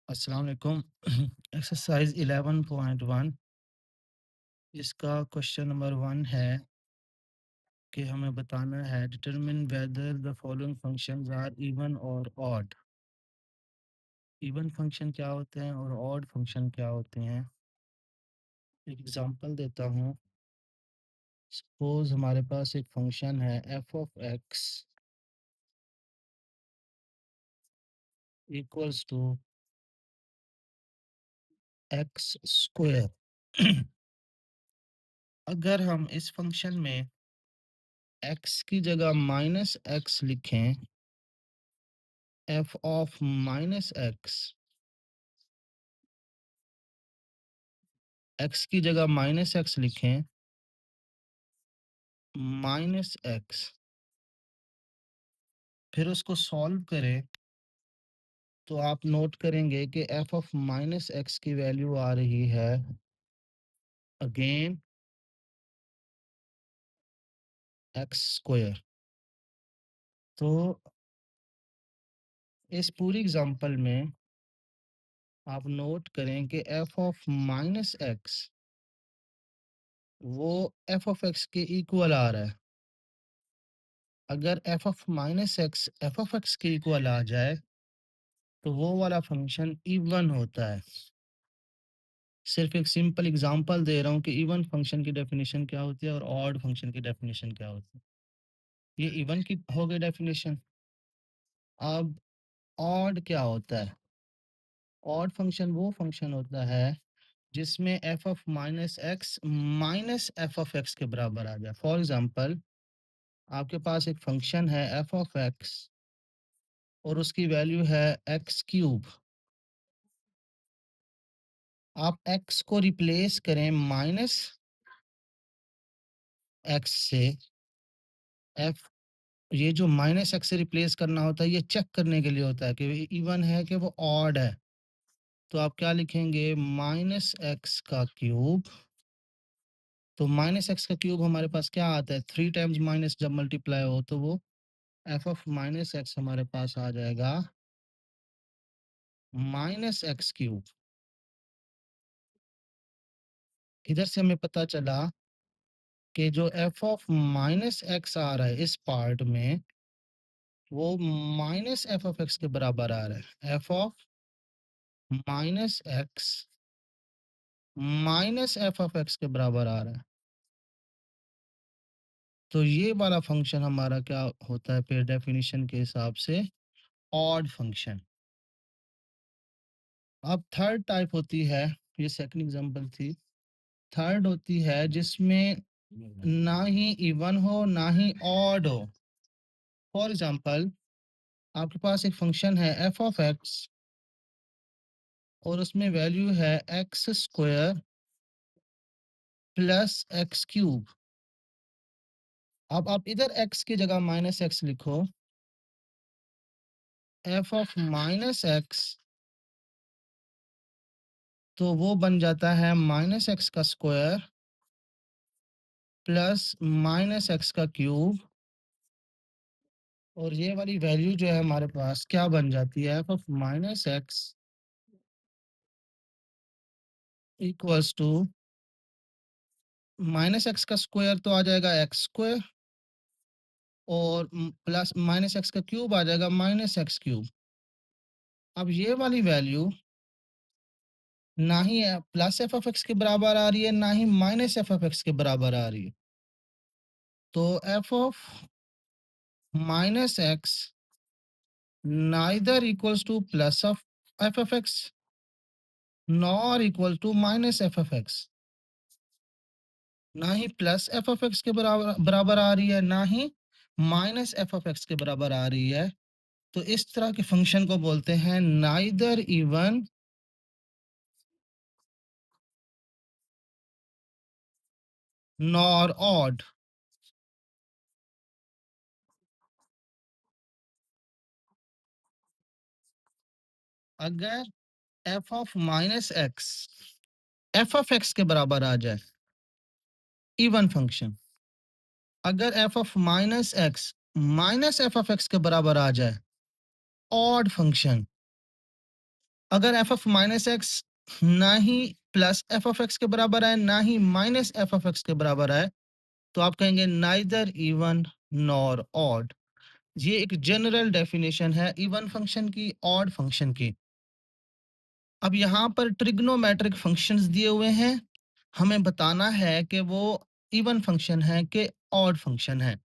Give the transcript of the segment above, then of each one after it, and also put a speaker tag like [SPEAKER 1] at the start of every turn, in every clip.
[SPEAKER 1] अस्सलाम वालेकुम। एक्सरसाइज 11.1 इसका क्वेश्चन नंबर 1 है कि हमें बताना है determine whether the following functions are even और ऑड। इवन फंक्शन क्या होते हैं और ऑड फंक्शन क्या होते हैं। एक एग्जांपल देता हूँ। सपोज हमारे पास एक फंक्शन है F of X equals to X square. अगर हम इस फंक्शन में एक्स की जगह माइनस एक्स लिखें, एफ ऑफ माइनस एक्स की जगह माइनस एक्स लिखें, माइनस एक्स, फिर उसको सॉल्व करें तो आप नोट करेंगे कि एफ ऑफ माइनस एक्स की वैल्यू आ रही है अगेन एक्स स्क्वायर। तो इस पूरी एग्जांपल में आप नोट करें कि एफ ऑफ माइनस एक्स वो एफ ऑफ एक्स के इक्वल आ रहा है। अगर F of minus x f of x के इक्वल आ जाए तो वो वाला फंक्शन इवन होता है। सिर्फ एक सिंपल एग्जांपल दे रहा हूँ कि इवन फंक्शन की डेफिनेशन क्या होती है और ऑड फंक्शन की डेफिनेशन क्या होती है। ये इवन की हो गई डेफिनेशन। अब ऑड क्या होता है? ऑड फंक्शन वो फंक्शन होता है जिसमें F of minus F of x के बराबर आ जाए। फॉर एग्जांपल, आपके पास एक फंक्शन है एफ ऑफ एक्स और उसकी वैल्यू है एक्स क्यूब। आप एक्स को रिप्लेस करें माइनस एक्स से। एफ ये जो माइनस एक्स से रिप्लेस करना होता है ये चेक करने के लिए होता है कि इवन है कि वो ऑड है। तो आप क्या लिखेंगे? माइनस एक्स का क्यूब। तो माइनस एक्स का क्यूब हमारे पास क्या आता है? 3 टाइम्स माइनस जब मल्टीप्लाई हो तो वो एफ ऑफ माइनस एक्स हमारे पास आ जाएगा माइनस एक्स क्यूब। इधर से हमें पता चला कि जो एफ ऑफ माइनस एक्स आ रहा है इस पार्ट में वो माइनस एफ ऑफ एक्स के बराबर आ रहा है। F of minus x minus F of x के बराबर आ रहा है। तो ये वाला फंक्शन हमारा क्या होता है फिर डेफिनेशन के हिसाब से? Odd function. अब थर्ड टाइप होती है, ये सेकंड एग्जांपल थी। थर्ड होती है जिसमें ना ही इवन हो ना ही ऑड हो। फॉर एग्जांपल, आपके पास एक फंक्शन है एफ ऑफ एक्स और उसमें वैल्यू है x square plus x cube. अब आप इधर एक्स की जगह माइनस एक्स लिखो। एफ ऑफ माइनस एक्स तो वो बन जाता है माइनस एक्स का स्क्वायर प्लस माइनस एक्स का क्यूब। और ये वाली वैल्यू जो है हमारे पास क्या बन जाती है? F of minus x equals to minus X का स्क्वायर तो आ जाएगा एक्स स्क्वायर और प्लस माइनस एक्स का क्यूब आ जाएगा माइनस एक्स क्यूब। अब ये वाली वैल्यू ना ही प्लस एफ ऑफ एक्स के बराबर आ रही है ना ही माइनस एफ ऑफ एक्स के बराबर आ रही है। तो F of minus X neither equals to plus of F of X nor equal to minus F of X. ना ही प्लस एफ ऑफ एक्स के बराबर बराबर आ रही है ना ही माइनस एफ ऑफ एक्स के बराबर आ रही है। तो इस तरह के फंक्शन को बोलते हैं नाइदर इवन नॉर ऑड। अगर F of minus x f of x के बराबर आ जाए, इवन फंक्शन। अगर F of minus F of x के बराबर आ जाए, ऑड फंक्शन। अगर एफ ऑफ माइनस एक्स ना ही प्लस एफ ऑफ एक्स के बराबर है, ना ही माइनस एफ ऑफ एक्स के बराबर है, तो आप कहेंगे नाइदर इवन नॉर ऑड। ये एक जनरल डेफिनेशन है इवन फंक्शन की, ऑड फंक्शन की। अब यहाँ पर ट्रिग्नोमेट्रिक फंक्शंस दिए हुए हैं, हमें बताना है कि वो इवन फंक्शन है कि ऑड फंक्शन है।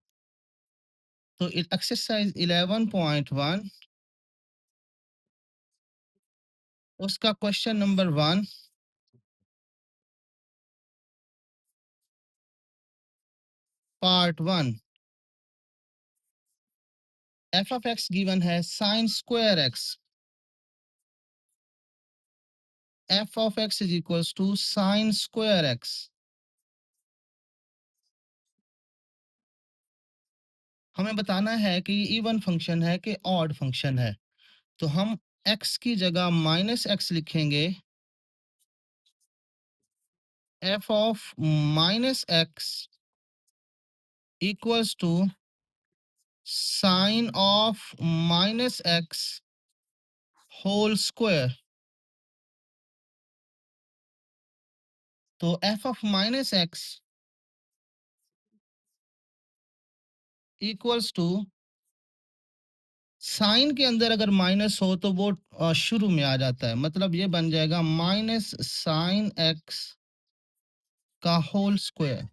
[SPEAKER 1] तो एक्सरसाइज 11.1 उसका question number 1 part 1, f of x given है sine square x, f of x is equals to sine square x. हमें बताना है कि ये इवन फंक्शन है कि ऑड फंक्शन है। तो हम एक्स की जगह माइनस एक्स लिखेंगे, F of minus x equals to sine of minus x whole square. तो F of minus x equals to sine के अंदर अगर माइनस हो तो वो शुरू में आ जाता है, मतलब ये बन जाएगा माइनस साइन एक्स का होल स्क्वायर।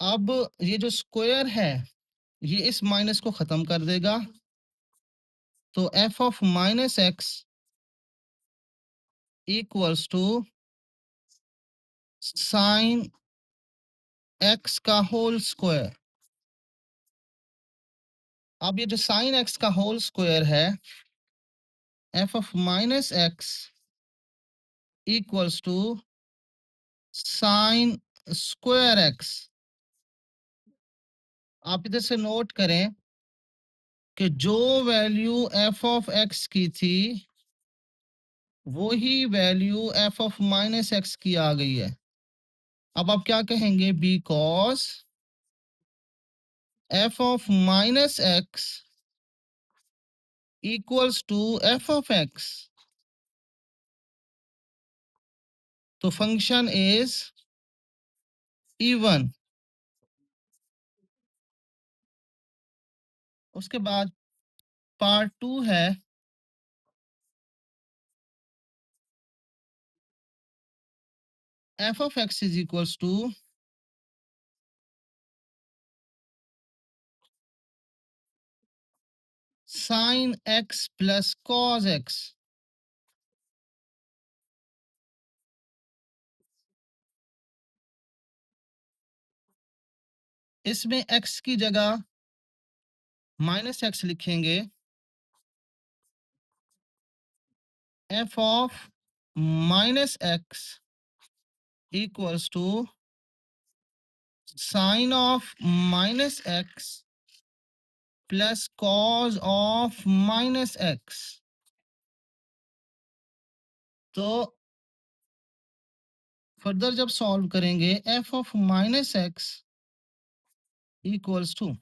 [SPEAKER 1] अब ये जो स्क्वायर है ये इस माइनस को खत्म कर देगा, तो F of minus x equals to sine X का होल स्क्वायर। अब ये जो साइन एक्स का होल स्क्वायर है, F of minus x equals to sine square X. आप इधर से नोट करें कि जो वैल्यू एफ ऑफ एक्स की थी वो ही value f of minus x की आ गई है। अब आप क्या कहेंगे, because f of minus x equals to f of x, तो फंक्शन इज इवन। उसके बाद पार्ट 2 है, F of x is equals to sine x plus cos x. इसमें एक्स की जगह माइनस एक्स लिखेंगे, F of minus x equals to sine of minus x plus cos of minus x. तो further जब solve करेंगे, F of minus x equals to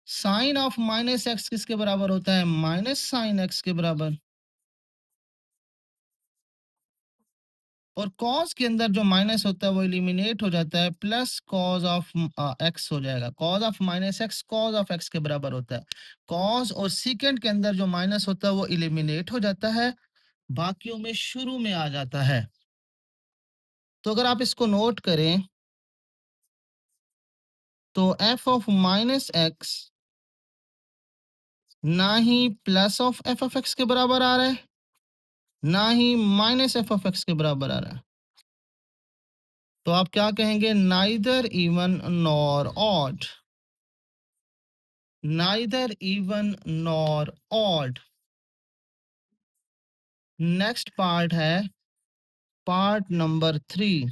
[SPEAKER 1] sine of minus X किसके बराबर होता है, माइनस साइन एक्स के बराबर। और कॉस के अंदर जो माइनस होता है वो इलिमिनेट हो जाता है, प्लस कॉज ऑफ एक्स हो जाएगा। Cause of minus x cos of x के बराबर होता है। कॉज और सीकेंड के अंदर जो माइनस होता है वो इलिमिनेट हो जाता है, बाकियों में शुरू में आ जाता है। तो अगर आप इसको नोट करें तो एफ ऑफ माइनस एक्स ना ही plus of F of x के बराबर आ रहा है, ना ही माइनस एफ ऑफ एक्स के बराबर आ रहा है। तो आप क्या कहेंगे, neither even nor odd. Neither even nor odd. Next part है पार्ट नंबर 3।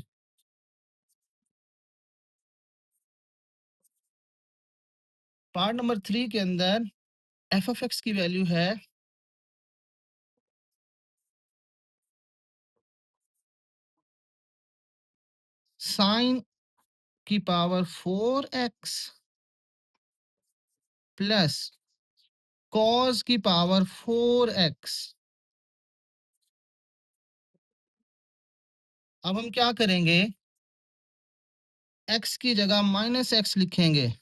[SPEAKER 1] पार्ट नंबर 3 के अंदर एफ ऑफ एक्स की वैल्यू है साइन की पावर 4x प्लस कॉस की पावर 4x। अब हम क्या करेंगे, x की जगह माइनस एक्स लिखेंगे।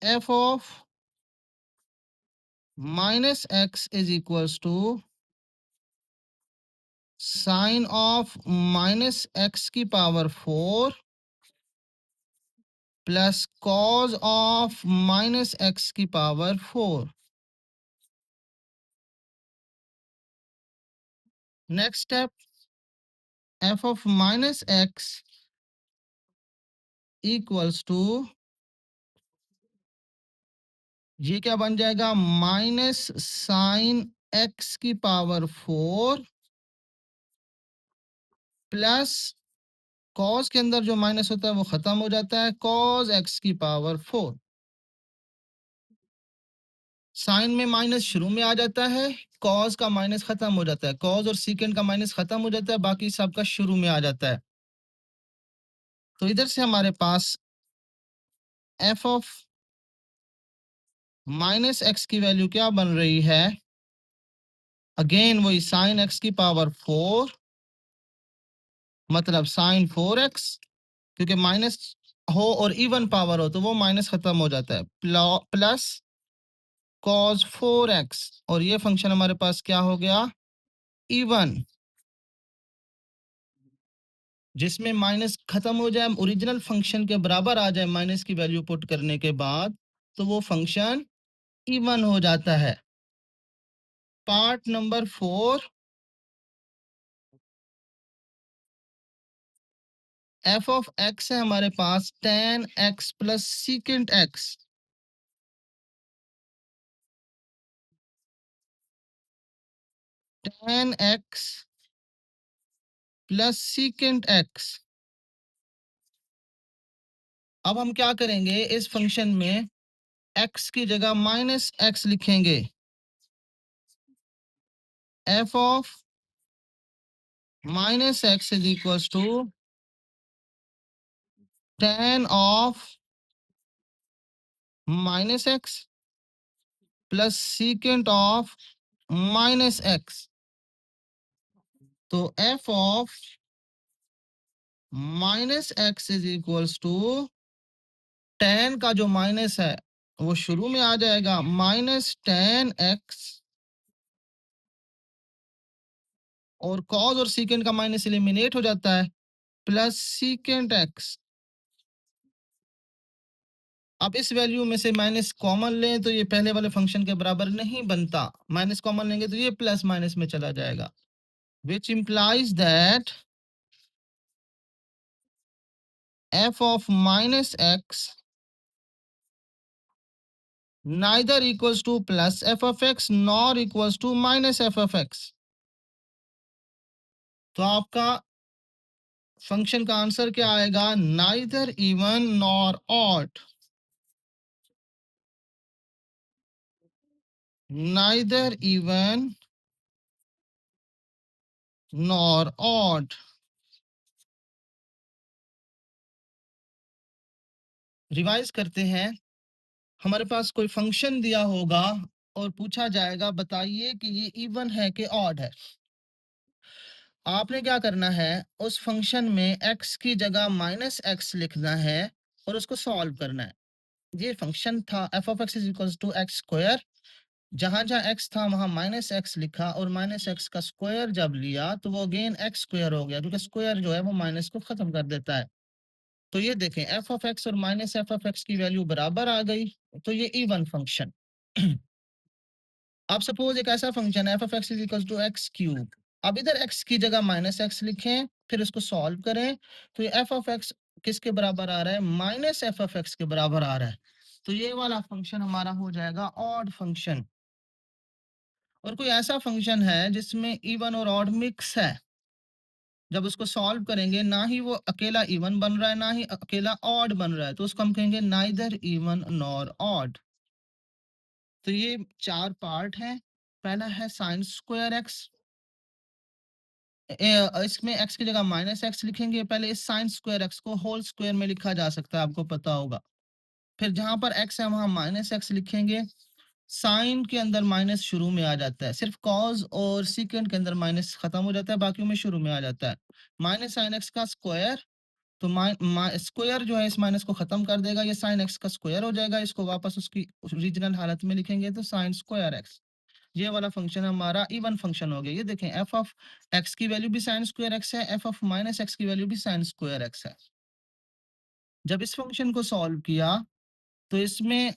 [SPEAKER 1] F of minus x is equals to sine of minus x की power 4 plus cos of minus x की power 4। Next step, f of minus x equals to, ये क्या बन जाएगा, माइनस साइन एक्स की power 4 plus cos के अंदर जो माइनस होता है वो खत्म हो जाता है, कॉस एक्स की पावर 4। साइन में माइनस शुरू में आ जाता है, कॉस का माइनस खत्म हो जाता है, कॉस और सीकेंड का माइनस खत्म हो जाता है, बाकी सबका शुरू में आ जाता है। तो इधर से हमारे पास एफ ऑफ माइनस एक्स की वैल्यू क्या बन रही है, अगेन वही साइन एक्स की पावर 4, मतलब साइन 4x, क्योंकि माइनस हो और इवन पावर हो तो वो माइनस खत्म हो जाता है, प्लस कॉस 4x, और ये फंक्शन हमारे पास क्या हो गया, इवन, जिसमें माइनस खत्म हो जाए, ओरिजिनल फंक्शन के बराबर आ जाए माइनस की वैल्यू पुट करने के बाद, तो वो फंक्शन इवन हो जाता है। Part number 4, F of x है हमारे पास tan x plus secant x। tan x plus secant x। अब हम क्या करेंगे, इस फंक्शन में x की जगह माइनस एक्स लिखेंगे। F of minus x is equal to tan of minus x plus secant of minus x. तो F of minus x is equals to, tan का जो माइनस है वो शुरू में आ जाएगा, माइनस tan एक्स, और कॉज और सीकेंट का माइनस एलिमिनेट हो जाता है, प्लस सीकेंट एक्स। अब इस वैल्यू में से माइनस कॉमन लें तो ये पहले वाले फंक्शन के बराबर नहीं बनता, माइनस कॉमन लेंगे तो ये प्लस माइनस में चला जाएगा, which implies that F of minus X neither equals to plus F of X nor equals to minus F of x. तो आपका फंक्शन का आंसर क्या आएगा, neither even nor odd, neither even nor odd. Revise करते हैं, हमारे पास कोई function दिया होगा और पूछा जाएगा बताइए कि ये इवन है कि ऑड है। आपने क्या करना है, उस फंक्शन में x की जगह माइनस एक्स लिखना है और उसको सॉल्व करना है। ये फंक्शन था F of x is equal to X square, जहां जहां x था वहां माइनस एक्स लिखा और माइनस एक्स का स्क्वायर जब लिया तो वो अगेन एक्स स्क्वायर हो गया, क्योंकि स्क्वायर जो है वो माइनस को खत्म कर देता है। तो ये देखें, एफ ऑफ एक्स और माइनस एफ ऑफ एक्स की वैल्यू बराबर आ गई, तो ये इवन फंक्शन। अब सपोज एक ऐसा फंक्शन है F of x is equal to X cube, अब इधर एक्स की जगह माइनस एक्स लिखें, फिर इसको सॉल्व करें, तो ये एफ ऑफ एक्स किसके बराबर आ रहा है, माइनस एफ ऑफ एक्स के बराबर आ रहा है। तो ये वाला फंक्शन हमारा हो जाएगा ऑड फंक्शन। और कोई ऐसा फंक्शन है जिसमें इवन और ऑड मिक्स है, जब उसको सॉल्व करेंगे ना ही वो अकेला इवन बन रहा है ना ही अकेला ऑड बन रहा है, तो उसको हम कहेंगे नाइदर इवन नॉर ऑड। तो ये चार पार्ट हैं। पहला है साइन स्क्वायर एक्स, इसमें एक्स की जगह माइनस एक्स लिखेंगे। पहले इस साइन स्क्वायर एक्स को होल स्क्वायर में लिखा जा सकता है, आपको पता होगा। फिर जहाँ पर x है वहाँ माइनस x लिखेंगे। साइन के अंदर माइनस शुरू में आ जाता है, सिर्फ कॉज और सीकेंड के अंदर माइनस खत्म हो जाता है, बाकियों में शुरू में आ जाता है। माइनस साइन एक्स का स्क्वायर, तो स्क्वायर जो है इस माइनस को खत्म कर देगा, ये साइन एक्स का स्क्वायर हो जाएगा, इसको वापस उसकी ओरिजिनल हालत में लिखेंगे तो साइन स्क्वायर एक्स। ये वाला फंक्शन हमारा इवन फंक्शन हो गया। ये देखें एफ ऑफ एक्स की वैल्यू भी साइन स्क्वायर एक्स है, एफ ऑफ माइनस एक्स की वैल्यू भी साइन स्क्वायर एक्स है। जब इस फंक्शन को सॉल्व किया तो इसमें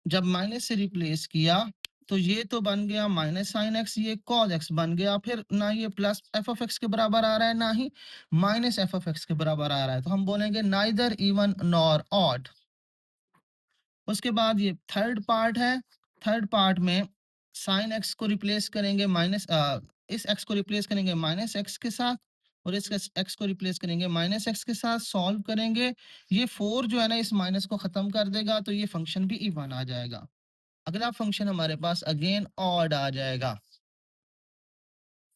[SPEAKER 1] जब माइनस से रिप्लेस किया तो ये तो बन गया माइनस साइन एक्स, ये कॉज एक्स बन गया। फिर ना ये प्लस एफ ऑफ एक्स के बराबर आ रहा है, ना ही माइनस एफ ऑफ एक्स के बराबर आ रहा है, तो हम बोलेंगे नाइदर इवन नॉर ऑड। उसके बाद ये थर्ड पार्ट है। थर्ड पार्ट में साइन एक्स को रिप्लेस करेंगे इस एक्स को रिप्लेस करेंगे माइनस एक्स के साथ, और इस एक्स को रिप्लेस करेंगे माइनस एक्स के साथ, सॉल्व करेंगे। ये फोर जो है ना इस माइनस को खत्म कर देगा, तो ये फंक्शन भी इवन आ जाएगा। अगला फंक्शन हमारे पास अगेन ऑड आ जाएगा।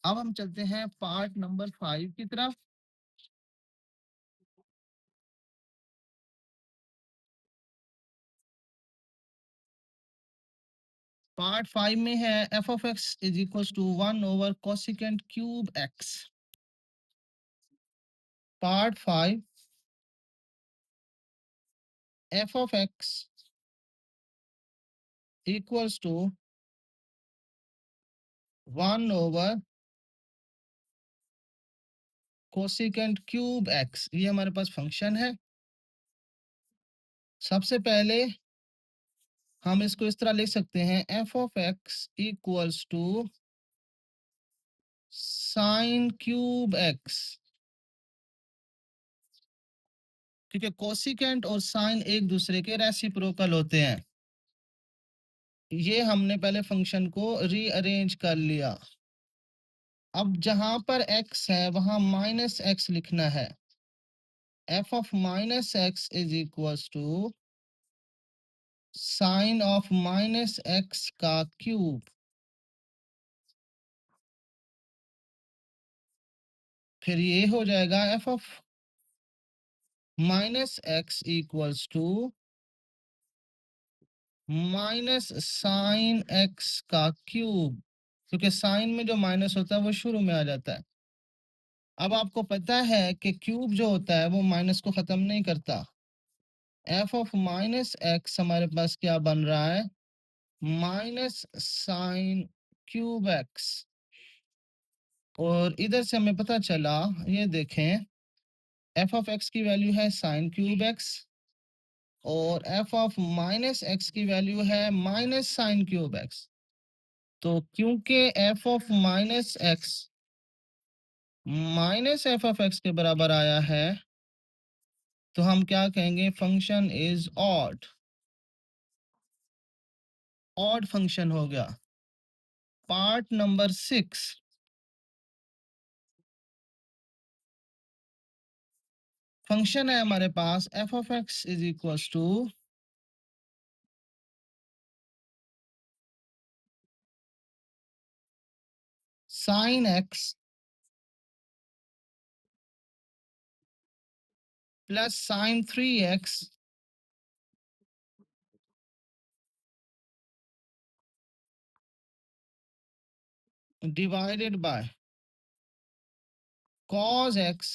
[SPEAKER 1] अब हम चलते हैं पार्ट नंबर 5 की तरफ। पार्ट 5 में है F of x is equal to 1 over cosecant cube X. Part 5, F of X equals to 1 over cosecant cube X, ये हमारे पास फंक्शन है। सबसे पहले हम इसको इस तरह लिख सकते हैं, F of X equals to sine cube X, क्योंकि कोसिकेंट और साइन एक दूसरे के रेसिप्रोकल होते हैं। ये हमने पहले फंक्शन को रीअरेंज कर लिया। अब जहां पर x है वहां माइनस एक्स लिखना है। F of minus x is equals to sine of minus X का क्यूब। फिर ये हो जाएगा F of minus x equals to minus sine X का क्यूब, क्योंकि साइन में जो माइनस होता है वो शुरू में आ जाता है। अब आपको पता है कि क्यूब जो होता है वो माइनस को खत्म नहीं करता। एफ ऑफ माइनस एक्स हमारे पास क्या बन रहा है, माइनस साइन क्यूब एक्स। और इधर से हमें पता चला, ये देखें एफ ऑफ एक्स की वैल्यू है साइन क्यूब एक्स, और एफ ऑफ माइनस एक्स की वैल्यू है माइनस साइन क्यूब एक्स। तो क्योंकि f of minus x minus F of x के बराबर आया है, तो हम क्या कहेंगे, function is odd. Odd function हो गया। पार्ट नंबर 6, फंक्शन है हमारे पास f of x is equal to sine x plus sine 3x divided bye cos x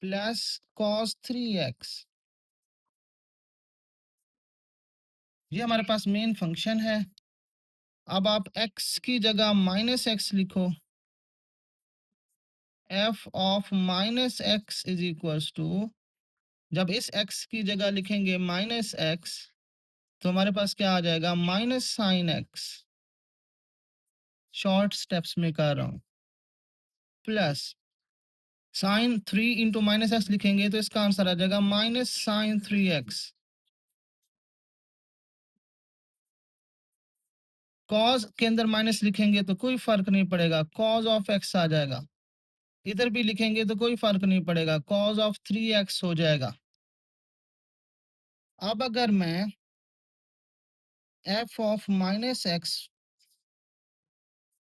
[SPEAKER 1] plus cos 3x। ये हमारे पास मेन फंक्शन है। अब आप x की जगह माइनस एक्स लिखो। F of minus x is equals to, जब इस x की जगह लिखेंगे माइनस एक्स, तो हमारे पास क्या आ जाएगा, minus sine x. Short steps में कर रहा हूं। Plus sign 3 into minus x लिखेंगे तो इसका आंसर आ जाएगा माइनस साइन 3x। कॉज के अंदर माइनस लिखेंगे तो कोई फर्क नहीं पड़ेगा, कॉज ऑफ एक्स आ जाएगा। इधर भी लिखेंगे तो कोई फर्क नहीं पड़ेगा, कॉज ऑफ 3x हो जाएगा। अब अगर मैं एफ ऑफ माइनस एक्स,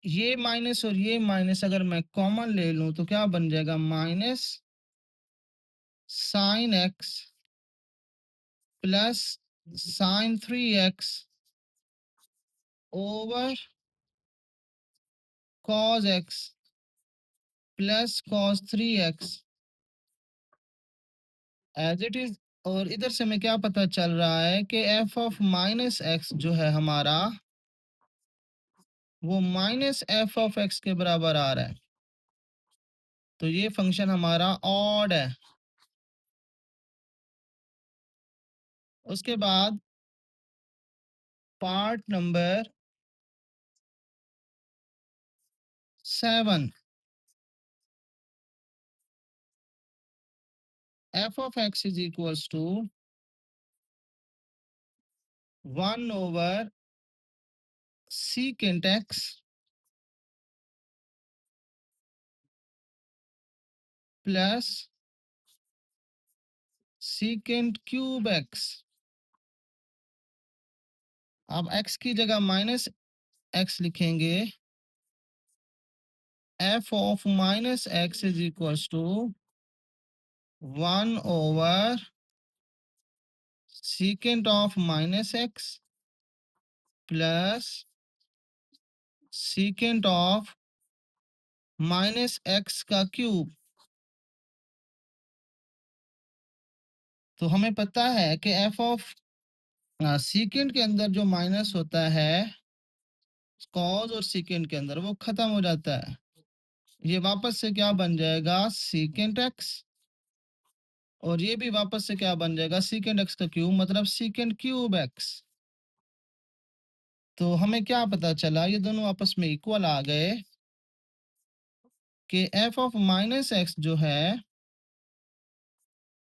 [SPEAKER 1] ये माइनस और ये माइनस अगर मैं कॉमन ले लूं तो क्या बन जाएगा, minus sine x plus sine 3x over cos X plus cos 3x as it is. और इधर से हमें क्या पता चल रहा है कि एफ ऑफ माइनस एक्स जो है हमारा, वो माइनस एफ ऑफ एक्स के बराबर आ रहा है। तो ये फंक्शन हमारा ऑड है। उसके बाद part number 7, F of x is equals to 1 over secant X plus secant cube X. अब x की जगह माइनस एक्स लिखेंगे। F of minus x is equals to 1 over secant of minus x plus secant of minus X का cube. तो हमें पता है कि एफ ऑफ सीकेंट के अंदर जो माइनस होता है कॉज और सीकेंट के अंदर, वो खत्म हो जाता है। ये वापस से क्या बन जाएगा, सीकेंट एक्स। और ये भी वापस से क्या बन जाएगा, सीकेंट एक्स का क्यूब, मतलब सीकेंट क्यूब एक्स। तो हमें क्या पता चला, ये दोनों आपस में इक्वल आ गए कि एफ ऑफ माइनस एक्स जो है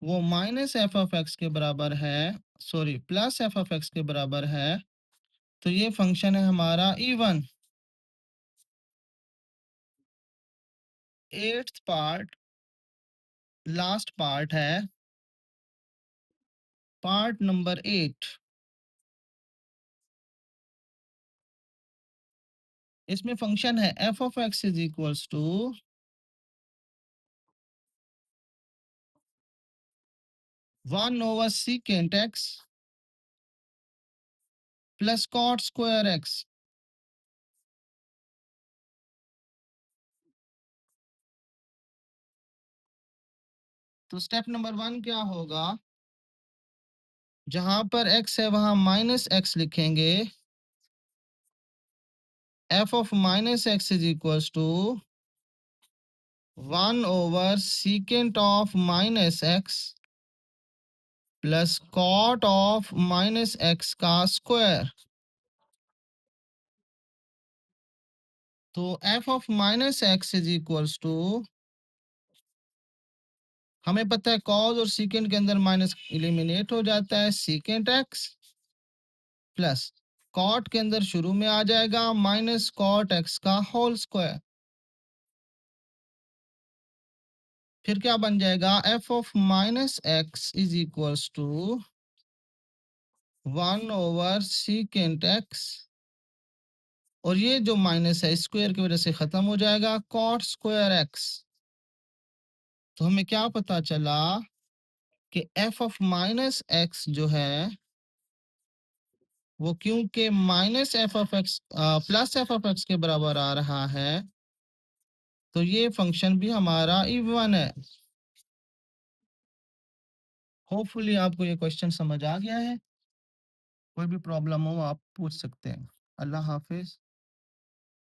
[SPEAKER 1] वो माइनस एफ ऑफ एक्स के बराबर है, sorry plus F of x के बराबर है। तो ये फंक्शन है हमारा even. Eighth part, last part है, पार्ट नंबर 8। इसमें फंक्शन है F of x is equals to 1 over secant X plus cot square X. तो स्टेप नंबर 1 क्या होगा, जहां पर x है वहां माइनस एक्स लिखेंगे। F of minus x is equals to 1 over secant of minus x plus cot of minus X का square. तो F of minus x is equals to, हमें पता है कॉज और सीकेंट के अंदर माइनस एलिमिनेट हो जाता है, सीकेंट एक्स प्लस कॉट के अंदर शुरू में आ जाएगा माइनस कॉट एक्स का होल स्क्वायर। फिर क्या बन जाएगा, F of minus x is equals to 1 over secant X, और ये जो माइनस है स्क्वायर की वजह से खत्म हो जाएगा, कॉट स्क्वायर एक्स। तो हमें क्या पता चला कि एफ ऑफ माइनस एक्स जो है वो, क्योंकि minus F of x plus F of x के बराबर आ रहा है, तो ये फंक्शन भी हमारा इवन है। होपफुली आपको ये क्वेश्चन समझ आ गया है। कोई भी प्रॉब्लम हो आप पूछ सकते हैं। अल्लाह हाफिज।